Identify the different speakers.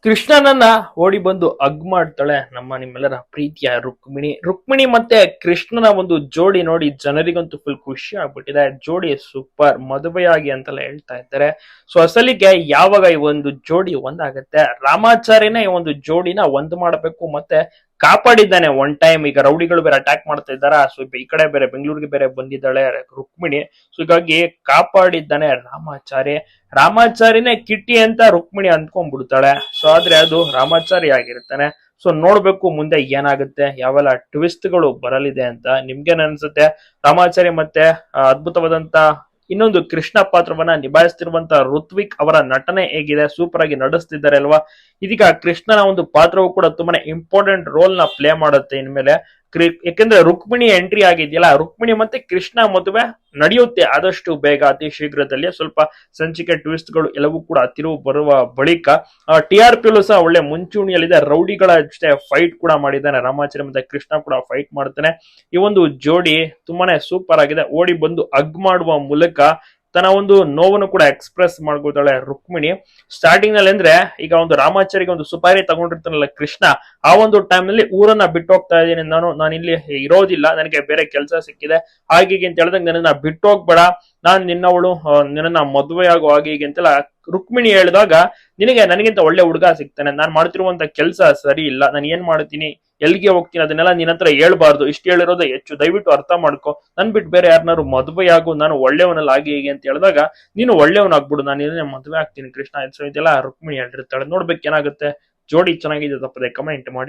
Speaker 1: ಕೃಷ್ಣನನ್ನ ಓಡಿ ಬಂದು ಹಗ್ ಮಾಡ್ತಾಳೆ ನಿಮ್ಮೆಲ್ಲರ ಪ್ರೀತಿಯ ರುಕ್ಮಿಣಿ ಮತ್ತೆ ಕೃಷ್ಣನ ಒಂದು ಜೋಡಿ ನೋಡಿ ಜನರಿಗಂತೂ ಫುಲ್ ಖುಷಿ ಆಗ್ಬಿಟ್ಟಿದೆ. ಜೋಡಿ ಸೂಪರ್, ಮದುವೆಯಾಗಿ ಅಂತೆಲ್ಲ ಹೇಳ್ತಾ ಇದ್ದಾರೆ. ಸೊ ಅಸಲಿಗೆ ಯಾವಾಗ ಈ ಒಂದು ಜೋಡಿ ಒಂದಾಗತ್ತೆ, ರಾಮಾಚಾರ್ಯನೇ ಈ ಒಂದು ಜೋಡಿನ ಒಂದ್ ಮಾಡಬೇಕು ಮತ್ತೆ ಕಾಪಾಡಿದ್ದಾನೆ ಒನ್ ಟೈಮ್. ಈಗ ರೌಡಿಗಳು ಬೇರೆ ಅಟ್ಯಾಕ್ ಮಾಡ್ತಾ ಇದ್ದಾರ. ಸೊ ಈ ಕಡೆ ಬೇರೆ ಬೆಂಗಳೂರಿಗೆ ಬೇರೆ ಬಂದಿದ್ದಾಳೆ ರುಕ್ಮಿಣಿ. ಸೊ ಹೀಗಾಗಿ ಕಾಪಾಡಿದ್ದಾನೆ ರಾಮಾಚಾರಿನೇ ಕಿಟ್ಟಿ ಅಂತ ರುಕ್ಮಿಣಿ ಅಂದ್ಕೊಂಡ್ಬಿಡ್ತಾಳೆ. ಸೊ ಆದ್ರೆ ಅದು ರಾಮಾಚಾರಿ ಆಗಿರ್ತಾನೆ. ಸೊ ನೋಡ್ಬೇಕು ಮುಂದೆ ಏನಾಗುತ್ತೆ, ಯಾವೆಲ್ಲ ಟ್ವಿಸ್ಟ್ ಗಳು ಬರಲಿದೆ ಅಂತ. ನಿಮ್ಗೇನ್ ಅನ್ಸುತ್ತೆ? ರಾಮಾಚಾರಿ ಮತ್ತೆ ಅದ್ಭುತವಾದಂತ ಇನ್ನೊಂದು ಕೃಷ್ಣ ಪಾತ್ರವನ್ನ ನಿಭಾಯಿಸ್ತಿರುವಂತ ಋತ್ವಿಕ್ ಅವರ ನಟನೆ ಹೇಗಿದೆ? ಸೂಪರ್ ಆಗಿ ನಡೆಸ್ತಿದ್ದಾರೆ ಅಲ್ವಾ? ಇದೀಗ ಕೃಷ್ಣನ ಒಂದು ಪಾತ್ರವು ಕೂಡ ತುಂಬಾನೇ ಇಂಪಾರ್ಟೆಂಟ್ ರೋಲ್ ನ ಪ್ಲೇ ಮಾಡುತ್ತೆ ಇನ್ಮೇಲೆ. ಯಾಕಂದ್ರೆ ರುಕ್ಮಿಣಿ ಎಂಟ್ರಿ ಆಗಿದೆಯಲ್ಲ, ರುಕ್ಮಿಣಿ ಮತ್ತೆ ಕೃಷ್ಣ ಮದುವೆ ನಡೆಯುತ್ತೆ ಆದಷ್ಟು ಬೇಗ, ಅತಿ ಶೀಘ್ರದಲ್ಲಿ. ಸ್ವಲ್ಪ ಸಂಚಿಕೆ ಟ್ವಿಸ್ಟ್ ಗಳು ಎಲ್ಲವೂ ಕೂಡ ತಿರುವು ಬರುವ ಬಳಿಕ TRP ಸಹ ಒಳ್ಳೆ ಮುಂಚೂಣಿಯಲ್ಲಿದೆ. ರೌಡಿಗಳ ಜೊತೆ ಫೈಟ್ ಕೂಡ ಮಾಡಿದ್ದಾನೆ ರಾಮಾಚಾರಿ, ಮತ್ತೆ ಕೃಷ್ಣ ಕೂಡ ಫೈಟ್ ಮಾಡ್ತಾನೆ. ಈ ಒಂದು ಜೋಡಿ ತುಂಬಾನೇ ಸೂಪರ್ ಆಗಿದೆ. ಓಡಿ ಬಂದು ಹಗ್ ಮಾಡುವ ಮೂಲಕ ತನ್ನ ಒಂದು ನೋವನ್ನು ಕೂಡ ಎಕ್ಸ್ಪ್ರೆಸ್ ಮಾಡ್ಕೊತಾಳೆ ರುಕ್ಮಿಣಿ. ಸ್ಟಾರ್ಟಿಂಗ್ ನಲ್ಲಿ ಅಂದ್ರೆ ಈಗ ಒಂದು ರಾಮಾಚಾರಿಗೆ ಒಂದು ಸುಪಾರಿ ತಗೊಂಡಿರ್ತಾನಲ್ಲ ಕೃಷ್ಣ, ಆ ಒಂದು ಟೈಮ್ ನಲ್ಲಿ ಊರನ್ನ ಬಿಟ್ಟು ಹೋಗ್ತಾ ಇದ್ದೀನಿ, ನಾನು ಇಲ್ಲಿ ಇರೋದಿಲ್ಲ, ನನಗೆ ಬೇರೆ ಕೆಲಸ ಸಿಕ್ಕಿದೆ ಹಾಗೆ ಅಂತ ಹೇಳಿದಾಗ ನನ್ನನ್ನ ಬಿಟ್ಟು ಹೋಗ್ಬೇಡ, ನಾನ್ ನಿನ್ನವಳು, ನಿನ್ನ ಮದುವೆ ಆಗೋ ಹಾಗೆ ಹೀಗೆ ಅಂತೆಲ್ಲ ರುಕ್ಮಿಣಿ ಹೇಳಿದಾಗ, ನನಗಿಂತ ಒಳ್ಳೆ ಹುಡುಗ ಸಿಗ್ತಾನೆ, ನಾನ್ ಮಾಡ್ತಿರುವಂತ ಕೆಲಸ ಸರಿ ಇಲ್ಲ, ನಾನು ಏನ್ ಮಾಡ್ತೀನಿ, ಎಲ್ಲಿಗೆ ಹೋಗ್ತೀನಿ ಅದನ್ನೆಲ್ಲ ನಿನ್ನ ಹತ್ರ ಹೇಳ್ಬಾರ್ದು, ಇಷ್ಟು ಹೇಳಿರೋದೇ ಹೆಚ್ಚು, ದಯವಿಟ್ಟು ಅರ್ಥ ಮಾಡ್ಕೊ, ನನ್ ಬಿಟ್ಟು ಬೇರೆ ಯಾರನ್ನಾರು ಮದುವೆ ಆಗು, ನಾನು ಒಳ್ಳೆಯವನಲ್ಲ ಹಾಗೆ ಹೀಗೆ ಅಂತ ಹೇಳಿದಾಗ, ನೀನು ಒಳ್ಳೆಯವನಾಗ್ಬಿಡು, ನಾನು ಇದನ್ನೇ ಮದುವೆ ಆಗ್ತೀನಿ ಕೃಷ್ಣ. ಸೊ ಇದೆಲ್ಲ ರುಕ್ಮಿಣಿ ಹೇಳಿರ್ತಾಳೆ. ನೋಡ್ಬೇಕು ಏನಾಗುತ್ತೆ. ಜೋಡಿ ಚೆನ್ನಾಗಿದೆ, ತಪ್ಪದೆ ಕಮೆಂಟ್ ಮಾಡಿ.